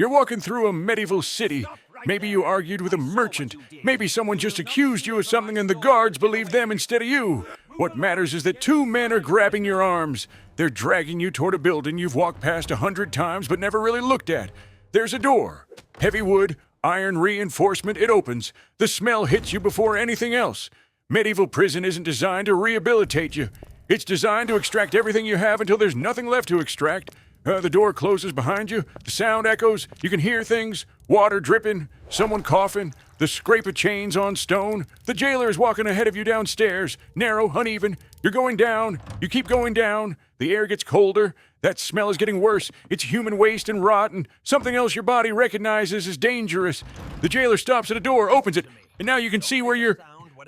You're walking through a medieval city. Maybe you argued with a merchant. Maybe someone just accused you of something and the guards believed them instead of you. What matters is that two men are grabbing your arms. They're dragging you toward a building you've walked past 100 times but never really looked at. There's a door. Heavy wood, iron reinforcement, it opens. The smell hits you before anything else. Medieval prison isn't designed to rehabilitate you. It's designed to extract everything you have until there's nothing left to extract. The door closes behind you, the sound echoes, you can hear things, water dripping, someone coughing, the scrape of chains on stone. The jailer is walking ahead of you downstairs, narrow, uneven. You're going down, you keep going down, the air gets colder, that smell is getting worse. It's human waste and rot and something else your body recognizes as dangerous. The jailer stops at a door, opens it, and now you can see where you're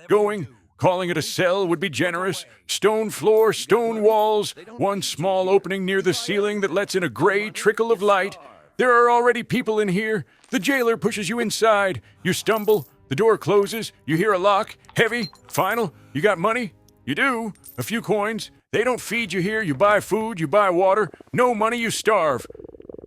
going. Calling it a cell would be generous. Stone floor, stone walls, one small opening near the ceiling that lets in a gray trickle of light. There are already people in here. The jailer pushes you inside. You stumble. The door closes. You hear a lock. Heavy. Final. You got money? You do. A few coins. They don't feed you here. You buy food. You buy water. No money. You starve.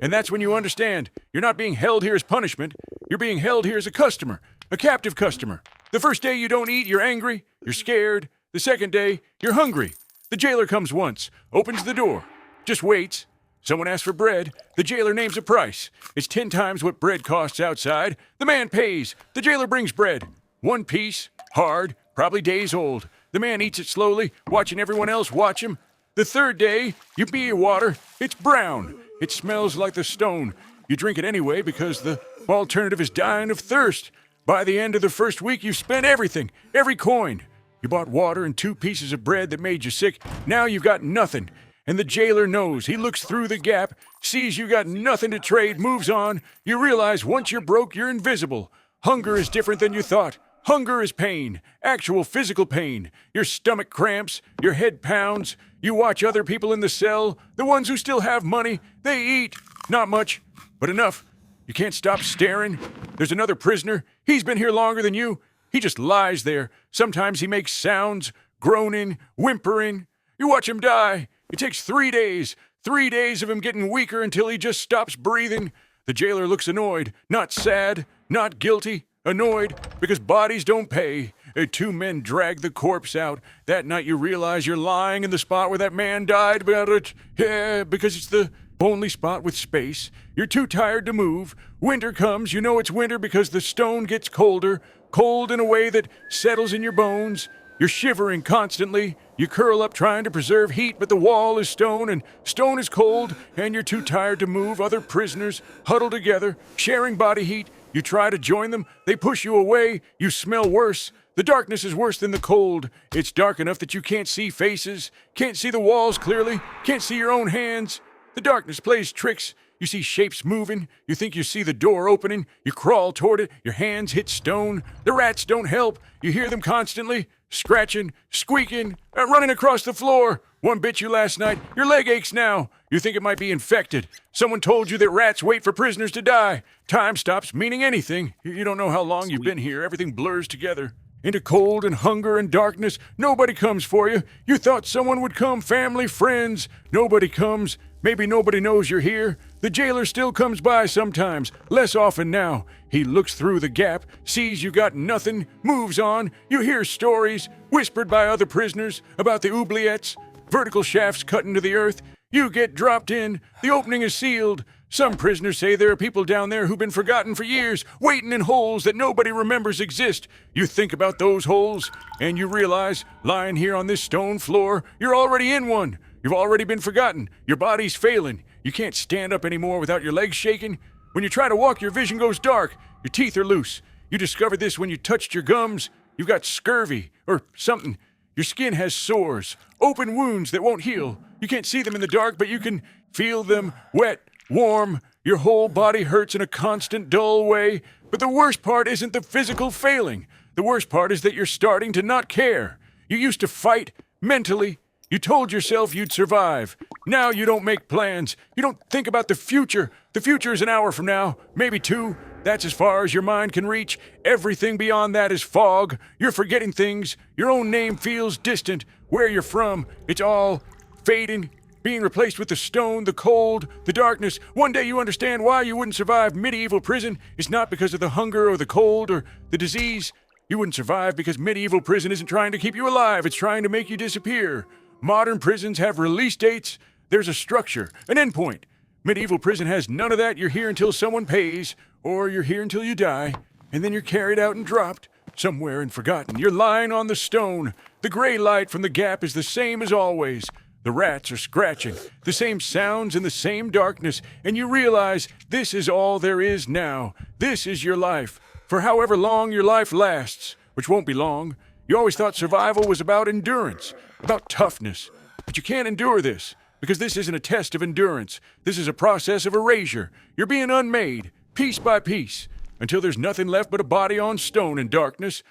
And that's when you understand. You're not being held here as punishment. You're being held here as a customer. A captive customer. The first day you don't eat, you're angry, you're scared. The second day, you're hungry. The jailer comes once, opens the door, just waits. Someone asks for bread. The jailer names a price. It's 10 times what bread costs outside. The man pays. The jailer brings bread. One piece, hard, probably days old. The man eats it slowly, watching everyone else watch him. The third day, you pee your water. It's brown. It smells like the stone. You drink it anyway because the alternative is dying of thirst. By the end of the first week, you've spent everything, every coin. You bought water and 2 pieces of bread that made you sick. Now you've got nothing. And the jailer knows. He looks through the gap, sees you got nothing to trade, moves on. You realize once you're broke, you're invisible. Hunger is different than you thought. Hunger is pain, actual physical pain. Your stomach cramps, your head pounds. You watch other people in the cell, the ones who still have money. They eat. Not much, but enough. You can't stop staring. There's another prisoner. He's been here longer than you. He just lies there. Sometimes he makes sounds, groaning, whimpering. You watch him die. It takes 3 days. 3 days of him getting weaker until he just stops breathing. The jailer looks annoyed, not sad, not guilty, annoyed, because bodies don't pay. 2 men drag the corpse out. That night you realize you're lying in the spot where that man died, because it's the only spot with space. You're too tired to move. Winter comes. You know it's winter because the stone gets colder, cold in a way that settles in your bones. You're shivering constantly. You curl up trying to preserve heat, but the wall is stone, and stone is cold, and you're too tired to move. Other prisoners huddle together, sharing body heat. You try to join them. They push you away. You smell worse. The darkness is worse than the cold. It's dark enough that you can't see faces, can't see the walls clearly, can't see your own hands. The darkness plays tricks. You see shapes moving. You think you see the door opening. You crawl toward it. Your hands hit stone. The rats don't help. You hear them constantly, scratching, squeaking, running across the floor. One bit you last night. Your leg aches now. You think it might be infected. Someone told you that rats wait for prisoners to die. Time stops meaning anything. You don't know how long you've been here. Everything blurs together. Into cold and hunger and darkness. Nobody comes for you. You thought someone would come, family, friends. Nobody comes. Maybe nobody knows you're here. The jailer still comes by sometimes, less often now. He looks through the gap, sees you got nothing, moves on. You hear stories, whispered by other prisoners, about the oubliettes, vertical shafts cut into the earth. You get dropped in. The opening is sealed. Some prisoners say there are people down there who've been forgotten for years, waiting in holes that nobody remembers exist. You think about those holes, and you realize, lying here on this stone floor, you're already in one. You've already been forgotten. Your body's failing. You can't stand up anymore without your legs shaking. When you try to walk, your vision goes dark. Your teeth are loose. You discovered this when you touched your gums. You've got scurvy or something. Your skin has sores, open wounds that won't heal. You can't see them in the dark, but you can feel them wet, warm. Your whole body hurts in a constant, dull way. But the worst part isn't the physical failing. The worst part is that you're starting to not care. You used to fight mentally. You told yourself you'd survive. Now you don't make plans. You don't think about the future. The future is an hour from now, maybe 2. That's as far as your mind can reach. Everything beyond that is fog. You're forgetting things. Your own name feels distant. Where you're from, it's all fading. being replaced with the stone, the cold, the darkness. One day you understand why you wouldn't survive medieval prison. It's not because of the hunger or the cold or the disease. You wouldn't survive because medieval prison isn't trying to keep you alive. It's trying to make you disappear. Modern prisons have release dates. There's a structure, an endpoint. Medieval prison has none of that. You're here until someone pays, or you're here until you die, and then you're carried out and dropped somewhere and forgotten. You're lying on the stone. The gray light from the gap is the same as always. The rats are scratching, the same sounds in the same darkness, and you realize this is all there is now. This is your life, for however long your life lasts, which won't be long. You always thought survival was about endurance, about toughness, but you can't endure this, because this isn't a test of endurance. This is a process of erasure. You're being unmade, piece by piece, until there's nothing left but a body on stone in darkness.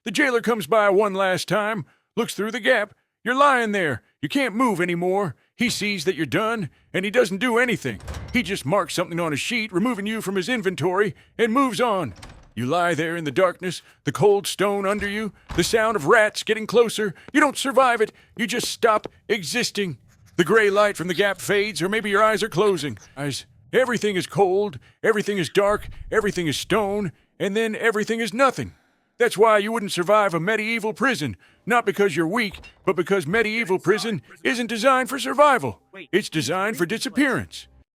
The jailer comes by one last time, looks through the gap. You're lying there. You can't move anymore. He sees that you're done, and he doesn't do anything. He just marks something on a sheet, removing you from his inventory, and moves on. You lie there in the darkness, the cold stone under you, the sound of rats getting closer. You don't survive it. You just stop existing. The gray light from the gap fades, or maybe your eyes are closing. Everything is cold, everything is dark, everything is stone, and then everything is nothing. That's why you wouldn't survive a medieval prison. Not because you're weak, but because medieval prison isn't designed for survival. It's designed for disappearance.